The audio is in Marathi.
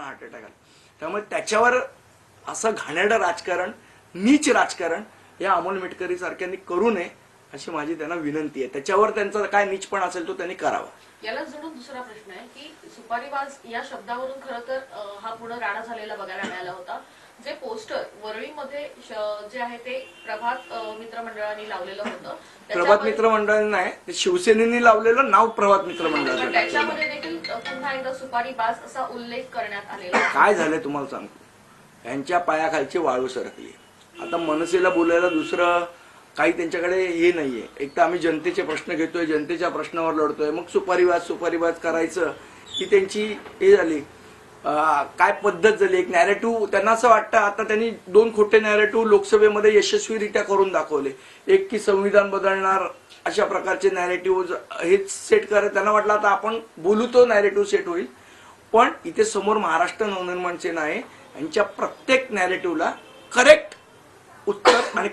हार्ट अटॅक आला. त्यामुळे त्याच्यावर असं घाणेरडं राजकारण, नीच राजकारण या अमोल मिटकरी सारख्यांनी करू नये अशी माझी त्यांना विनंती आहे. त्याच्यावर त्यांचा काय नीचपण असेल तो त्यांनी करावा. याला जोडून दुसरा प्रश्न आहे की सुपारीबाज या शब्दावरून खरं तर हा पुढे राडा झालेला बघायला मिळाला होता. जे पोस्टर वरळीमध्ये जे आहे ते प्रभात मित्र मंडळाने लावलेलं होतं. प्रभात मित्र मंडळाने नाही, ते शिवसेनेने लावलेलं नाव प्रभात मित्र मंडळाचं. त्याच्यामध्ये देखील पुन्हा एकदा सुपारीबाज असा उल्लेख करण्यात आलेला. काय झालंय तुम्हाला सांगतो, यांच्या पायाखालची वाळू सरकली. आता मनसेला बोलायला दुसरं काही त्यांच्याकडे हे नाहीये. एक तर आम्ही जनतेचे प्रश्न घेतोय, जनतेच्या प्रश्नावर लढतोय, मग सुपारीबाज करायचं ही त्यांची हे झाली, काय पद्धत झाली. एक नॅरेटिव्ह त्यांना असं वाटतं. आता त्यांनी 2 खोटे नॅरेटिव्ह लोकसभेमध्ये यशस्वीरित्या करून दाखवले. एक की संविधान बदलणार अशा प्रकारचे नॅरेटिव्ह हेच सेट करत त्यांना वाटलं आता आपण बोलू तो नॅरेटिव्ह सेट होईल. पण इथे समोर महाराष्ट्र नवनिर्माण सेना आहे, यांच्या प्रत्येक नॅरेटिव्हला करेक्ट उत्तर आणि